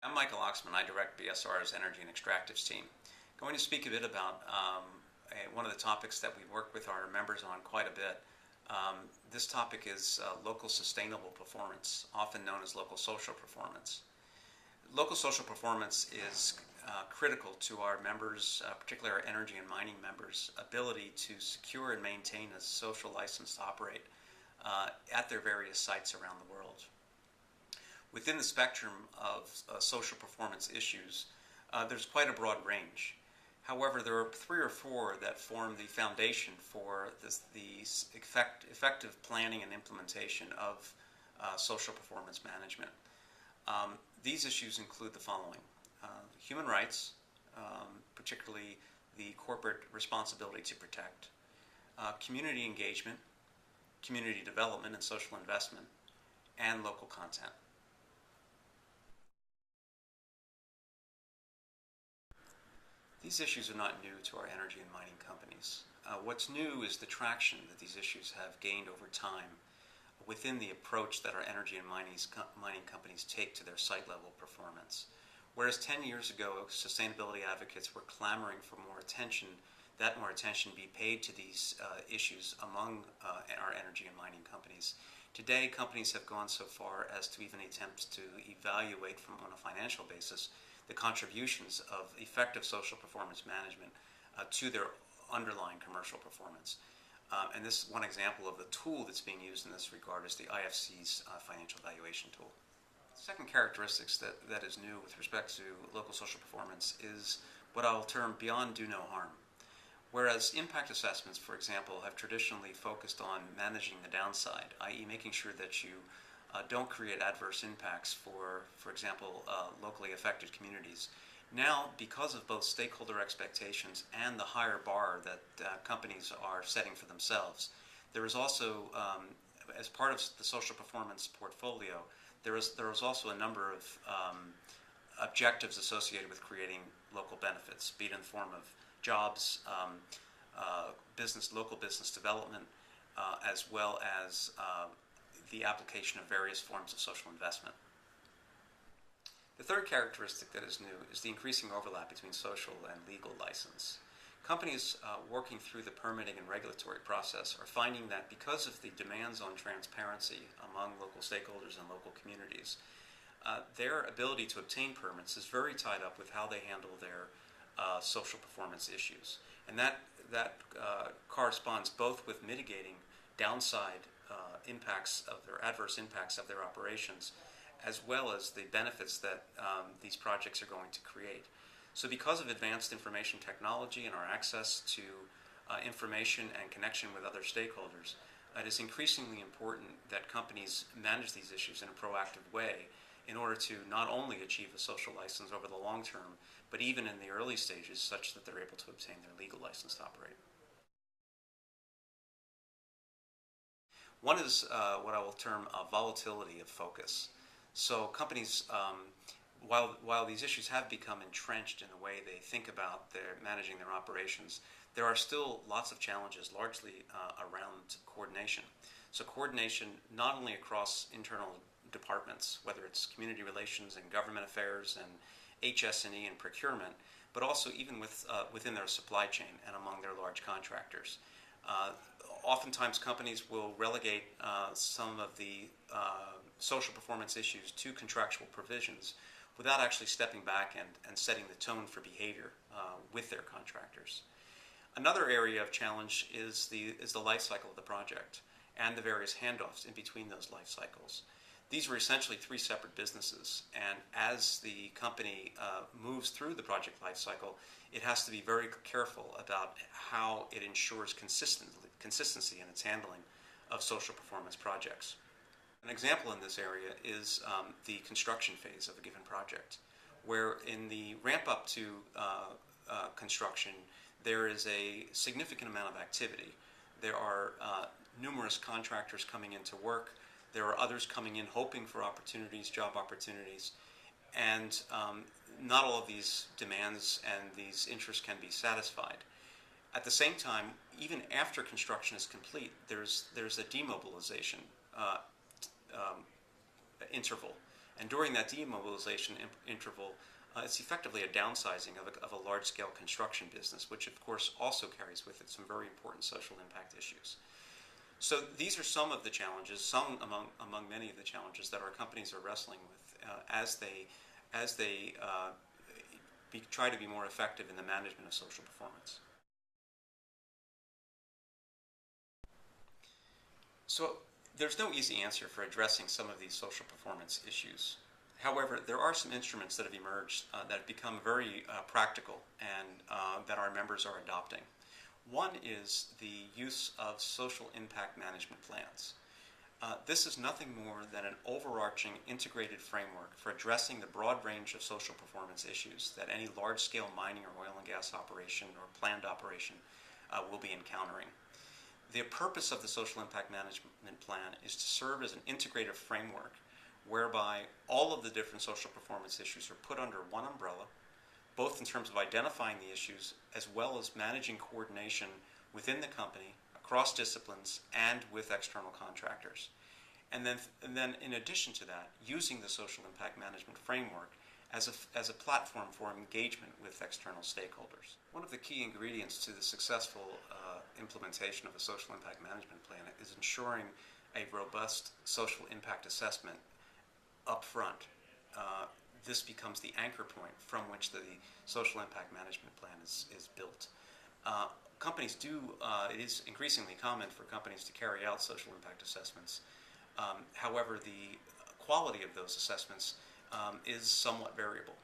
I'm Michael Oxman. I direct BSR's Energy and Extractives team. Going to speak a bit about one of the topics that we work with our members on quite a bit. This topic is local sustainable performance, often known as local social performance. Local social performance is critical to our members, particularly our energy and mining members' ability to secure and maintain a social license to operate at their various sites around the world. Within the spectrum of social performance issues, there's quite a broad range. However, there are three or four that form the foundation for the effective planning and implementation of social performance management. These issues include the following: human rights, particularly the corporate responsibility to protect, community engagement, community development and social investment, and local content. These issues are not new to our energy and mining companies. What's new is the traction that these issues have gained over time within the approach that our energy and mining companies take to their site-level performance. Whereas 10 years ago, sustainability advocates were clamoring for more attention be paid to these issues among our energy and mining companies. Today, companies have gone so far as to even attempt to evaluate on a financial basis the contributions of effective social performance management to their underlying commercial performance. And this one example of the tool that's being used in this regard is the IFC's financial valuation tool. The second characteristic that is new with respect to local social performance is what I'll term beyond do no harm. Whereas impact assessments, for example, have traditionally focused on managing the downside, i.e. making sure that you don't create adverse impacts for example, locally affected communities. Now, because of both stakeholder expectations and the higher bar that companies are setting for themselves, there is also, as part of the social performance portfolio, there is also a number of objectives associated with creating local benefits, be it in the form of jobs, local business development, as well as the application of various forms of social investment. The third characteristic that is new is the increasing overlap between social and legal license. Companies working through the permitting and regulatory process are finding that because of the demands on transparency among local stakeholders and local communities, their ability to obtain permits is very tied up with how they handle their social performance issues. And that corresponds both with mitigating downside adverse impacts of their operations, as well as the benefits that these projects are going to create. So because of advanced information technology and our access to information and connection with other stakeholders, it is increasingly important that companies manage these issues in a proactive way in order to not only achieve a social license over the long term, but even in the early stages such that they're able to obtain their legal license to operate. One is what I will term a volatility of focus. So companies, while these issues have become entrenched in the way they think about managing their operations, there are still lots of challenges, largely around coordination. So coordination not only across internal departments, whether it's community relations and government affairs and HS&E and procurement, but also even within their supply chain and among their large contractors. Oftentimes companies will relegate some of the social performance issues to contractual provisions without actually stepping back and setting the tone for behavior with their contractors. Another area of challenge is the life cycle of the project and the various handoffs in between those life cycles. These are essentially three separate businesses, and as the company moves through the project life cycle, it has to be very careful about how it ensures consistency in its handling of social performance projects. An example in this area is the construction phase of a given project, where in the ramp up to construction, there is a significant amount of activity. There are numerous contractors coming into work. There are others coming in hoping for opportunities, job opportunities, and not all of these demands and these interests can be satisfied. At the same time, even after construction is complete, there's a demobilization interval And during that demobilization interval, it's effectively a downsizing of a large-scale construction business, which of course also carries with it some very important social impact issues. So these are some of the challenges, some among many of the challenges that our companies are wrestling with as they try to be more effective in the management of social performance. So there's no easy answer for addressing some of these social performance issues. However, there are some instruments that have emerged that have become very practical and that our members are adopting. One is the use of social impact management plans. This is nothing more than an overarching integrated framework for addressing the broad range of social performance issues that any large-scale mining or oil and gas operation or planned operation will be encountering. The purpose of the social impact management plan is to serve as an integrative framework whereby all of the different social performance issues are put under one umbrella, both in terms of identifying the issues as well as managing coordination within the company, across disciplines, and with external contractors. And then in addition to that, using the social impact management framework as a platform for engagement with external stakeholders. One of the key ingredients to the successful implementation of a social impact management plan is ensuring a robust social impact assessment up front. This becomes the anchor point from which the social impact management plan is built. Companies it is increasingly common for companies to carry out social impact assessments. However, the quality of those assessments is somewhat variable.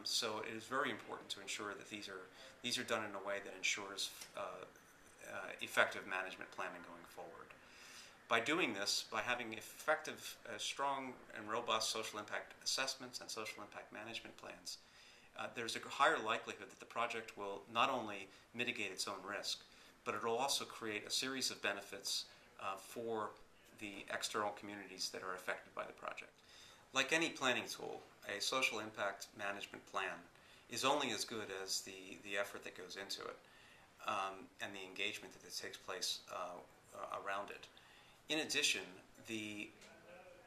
So it is very important to ensure that these are done in a way that ensures effective management planning going forward. By doing this, by having effective, strong, and robust social impact assessments and social impact management plans, there's a higher likelihood that the project will not only mitigate its own risk, but it will also create a series of benefits for the external communities that are affected by the project. Like any planning tool, a social impact management plan is only as good as the effort that goes into it and the engagement that takes place around it. In addition, the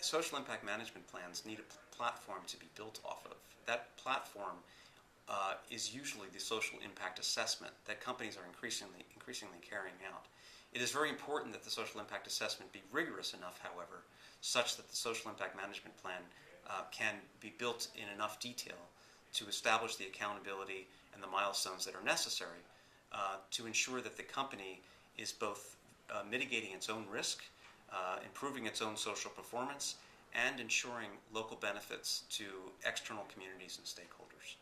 social impact management plans need a platform to be built off of. That platform is usually the social impact assessment that companies are increasingly carrying out. It is very important that the social impact assessment be rigorous enough, however, such that the social impact management plan can be built in enough detail to establish the accountability and the milestones that are necessary to ensure that the company is both mitigating its own risk, improving its own social performance, and ensuring local benefits to external communities and stakeholders.